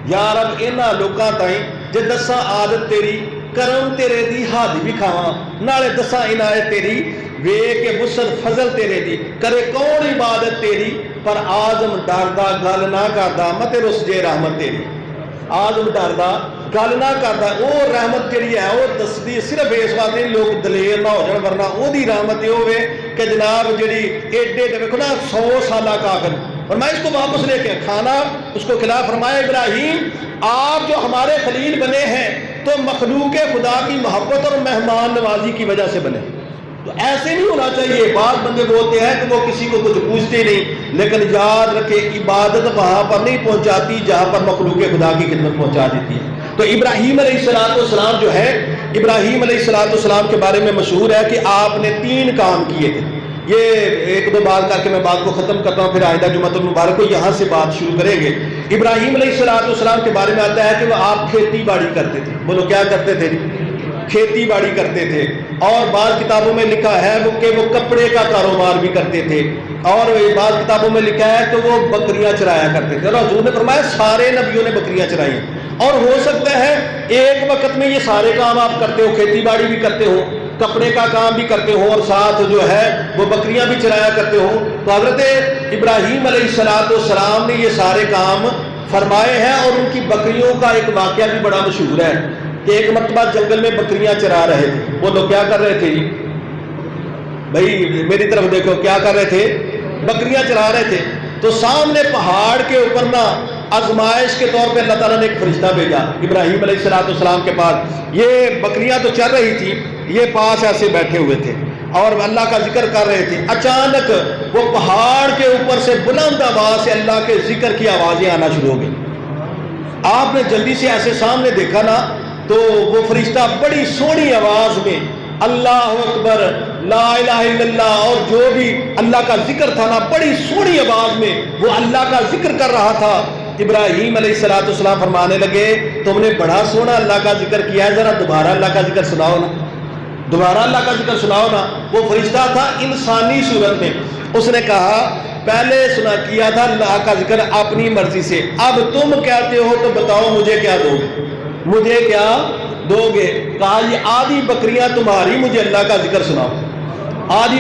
یا رب اینا لوکاں تائیں جے دساں عادت تیری، کرم تیرے دی حد بھی کھاواں نالے دساں عنایت تیری، وے کے وسعت فضل تیرے دی کرے کون عبادت تیری، پر آزم ڈردا گل نہ کردا مت رس جے رحمت تیری۔ آزم ڈردا گل نہ کرتا، وہ رحمت جہی ہے وہ دستی صرف اس واسطے لوگ دلیر نہ ہو جان، ورنہ وہی رحمت یہ ہوئے کہ جناب جڑی ایڈے دیکھو نا 100 سالہ کافر، اور میں اس کو واپس لے کے کھانا اس کو کھلا۔ فرمایا ابراہیم آپ جو ہمارے خلیل بنے ہیں تو مخلوق خدا کی محبت اور مہمان نوازی کی وجہ سے بنے، تو ایسے نہیں ہونا چاہیے۔ بعض بندے بولتے ہیں کہ وہ کسی کو کچھ پوچھتے نہیں، لیکن یاد رکھے عبادت وہاں پر نہیں پہنچاتی جہاں پر مخلوق خدا کی خدمت پہنچا دیتی ہے۔ تو ابراہیم علیہ السلام جو ہے، ابراہیم علیہ السلام کے بارے میں مشہور ہے کہ آپ نے 3 کام کیے تھے۔ یہ 1-2 بات کر کے میں بات کو ختم کرتا ہوں، پھر آئندہ جمعۃ المبارک کو یہاں سے بات شروع کریں گے۔ ابراہیم علیہ السلام کے بارے میں آتا ہے کہ وہ آپ کھیتی باڑی کرتے تھے۔ بولو کیا کرتے تھے؟ کھیتی باڑی کرتے تھے۔ اور بعض کتابوں میں لکھا ہے کہ وہ کپڑے کا کاروبار بھی کرتے تھے، اور بعض کتابوں میں لکھا ہے کہ وہ بکریاں چرایا کرتے تھے۔ اور حضور نے فرمایا سارے نبیوں نے بکریاں چرائی، اور ہو سکتا ہے ایک وقت میں یہ سارے کام آپ کرتے ہو، کھیتی باڑی بھی کرتے ہو، کپڑے کا کام بھی کرتے ہو، اور ساتھ جو ہے وہ بکریاں بھی چرایا کرتے ہو۔ تو حضرت ابراہیم علیہ السلام نے یہ سارے کام فرمائے ہیں، اور ان کی بکریوں کا ایک واقعہ بھی بڑا مشہور ہے کہ ایک مرتبہ جنگل میں بکریاں چرا رہے تھے۔ وہ لوگ کیا کر رہے تھے جی؟ بھائی میری طرف دیکھو، کیا کر رہے تھے؟ بکریاں چرا رہے تھے۔ تو سامنے پہاڑ کے اوپر نا آزمائش کے طور پہ اللہ تعالیٰ نے ایک فرشتہ بھیجا ابراہیم علیہ السلام کے پاس۔ یہ بکریاں تو چر رہی تھی، یہ پاس ایسے بیٹھے ہوئے تھے اور اللہ کا ذکر کر رہے تھے۔ اچانک وہ پہاڑ کے اوپر سے بلند آواز سے اللہ کے ذکر کی آوازیں آنا شروع ہو گئی۔ آپ نے جلدی سے ایسے سامنے دیکھا نا تو وہ فرشتہ بڑی سونی آواز میں اللہ اکبر لا الہ الا اللہ اور جو بھی اللہ کا ذکر تھا نا، بڑی سونی آواز میں وہ اللہ کا ذکر کر رہا تھا۔ ابراہیم علیہ السلام فرمانے لگے تم نے بڑا سونا اللہ کا ذکر کیا ہے، ذرا دوبارہ اللہ کا ذکر سناؤ نا۔ دوبارہ اللہ کا ذکر سناؤ نا۔ وہ فرشتہ تھا انسانی صورت میں، اس نے کہا پہلے سنا کیا تھا اللہ کا ذکر اپنی مرضی سے، اب تم کہتے ہو تو بتاؤ مجھے کیا دو گے، مجھے کیا دو گے؟ کہا یہ آدھی بکریاں تمہاری، مجھے اللہ کا ذکر سناؤ۔ آدھی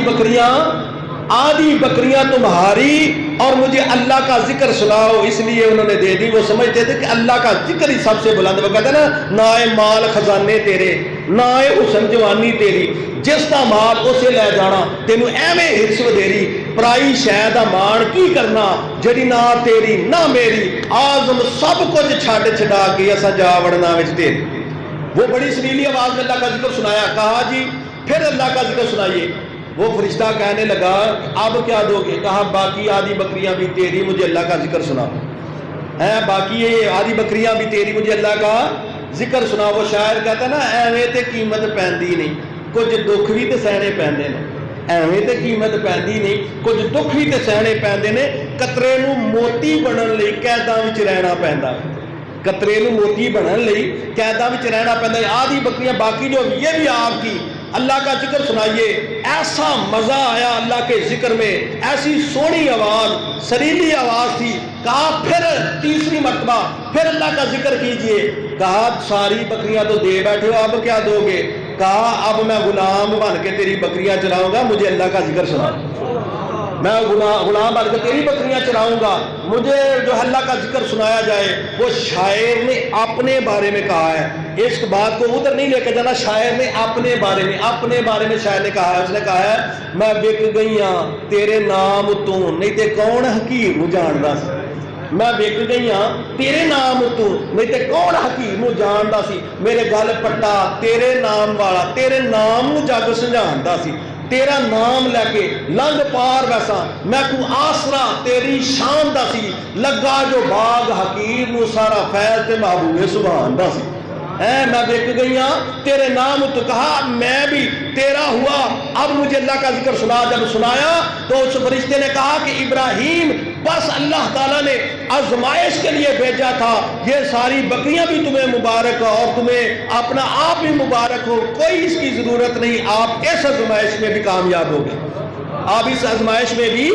بکریاں تمہاری اور مجھے اللہ کا ذکر سناؤ۔ اس لیے انہوں نے دے دی، وہ سمجھتے تھے کہ اللہ کا ذکر ہی سب سے بلند۔ وہ کہتے ہیں نا، نہ مال خزانے تیرے، نہ حسن جوانی تیری، جس کا مال اسے لے جانا، تینوں ایویں ہرس ودیری، پرائی شے دا مان کی کرنا، جڑی نہ تیری نہ میری، آزم سب کچھ چھڈ چھڈا کے اساں جا وڑنا وچ تیری۔ وہ بڑی سریلی آواز میں اللہ کا ذکر سنایا، کہا جی پھر اللہ کا ذکر سنائیے۔ وہ فرشتہ کہنے لگا اب کیا دو گے؟ کہا باقی آدھی بکریاں بھی تیری، مجھے اللہ کا ذکر سنا ہے، باقی یہ آدھی بکریاں بھی تیری، مجھے اللہ کا ذکر سنا۔ وہ شاعر کہتا ہے نا، ایویں تے قیمت پیندی نہیں، کچھ دکھ بھی تے سہنے پیندے نے، ایویں تے قیمت پیندی نہیں، کچھ دکھ بھی تے سہنے پیندے نے۔ قطرے نو موتی بنن لئی قیداں وچ رہنا پیندا، قطرے نو موتی بنن لئی قیداں وچ رہنا پیندا۔ آدھی بکریاں باقی جو یہ بھی آپ کی، اللہ کا ذکر سنائیے۔ ایسا مزہ آیا اللہ کے ذکر میں، ایسی سونی آواز، سریلی آواز تھی۔ کہا پھر تیسری مرتبہ پھر اللہ کا ذکر کیجئے۔ کہا ساری بکریاں تو دے بیٹھے ہو، اب کیا دو گے؟ کہا اب میں غلام بن کے تیری بکریاں چلاؤں گا، مجھے اللہ کا ذکر سنا۔ میں غلام بن کے تیری بکریاں چلاؤں گا، مجھے جو اللہ کا ذکر سنایا جائے۔ وہ شاعر نے اپنے بارے میں کہا ہے، اس بات کو ادھر نہیں لے کے جانا، شاعر نے اپنے بارے میں شاعر نے کہا ہے، اس نے کہا ہے میں وک گئی ہاں تیرے نام تو، نہیں تے کون حکیم جاندا سی، میں وک گئی ہاں تیرے نام تو، نہیں تے کون حکیم جاندا سی، میرے گل پٹا تیرے نام والا، تیرے نام جگ سمجھاندا سی، تیرا نام لے کے لنگ پار ویسا، میں کو آسرا تیری شان دا سی، لگا جو باغ حکیم نو سارا فیض تے محبوب سبحان دا سی۔ میں وک گئی ہاں تیرے نام تو، کہا میں بھی تیرا ہوا، اب مجھے اللہ کا ذکر سنا۔ جب سنایا تو اس فرشتے نے کہا کہ ابراہیم بس اللہ تعالیٰ نے آزمائش کے لیے بھیجا تھا، یہ ساری بکریاں بھی تمہیں مبارک اور تمہیں اپنا آپ بھی مبارک ہو، کوئی اس کی ضرورت نہیں، آپ اس آزمائش میں بھی کامیاب ہو گئے، آپ اس آزمائش میں بھی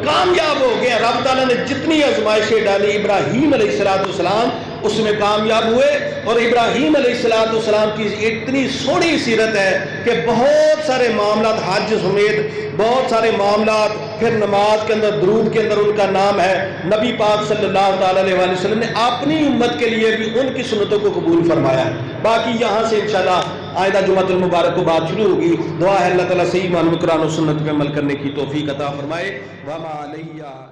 کامیاب ہو گئے۔ رب تعالیٰ نے جتنی آزمائشیں ڈالی ابراہیم علیہ السلام اس میں کامیاب ہوئے، اور ابراہیم علیہ السلام کی اتنی سونی سیرت ہے کہ بہت سارے معاملات حج سمیت بہت سارے معاملات، پھر نماز کے اندر درود کے اندر ان کا نام ہے۔ نبی پاک صلی اللہ تعالیٰ علیہ وسلم نے اپنی امت کے لیے بھی ان کی سنتوں کو قبول فرمایا ہے۔ باقی یہاں سے انشاءاللہ آئندہ جمعۃ المبارک کو بات شروع ہوگی۔ دعا ہے اللہ تعالیٰ صحیح معلوم قرآن و سنت پہ عمل کرنے کی توفیق عطا فرمائے۔ وما علیہ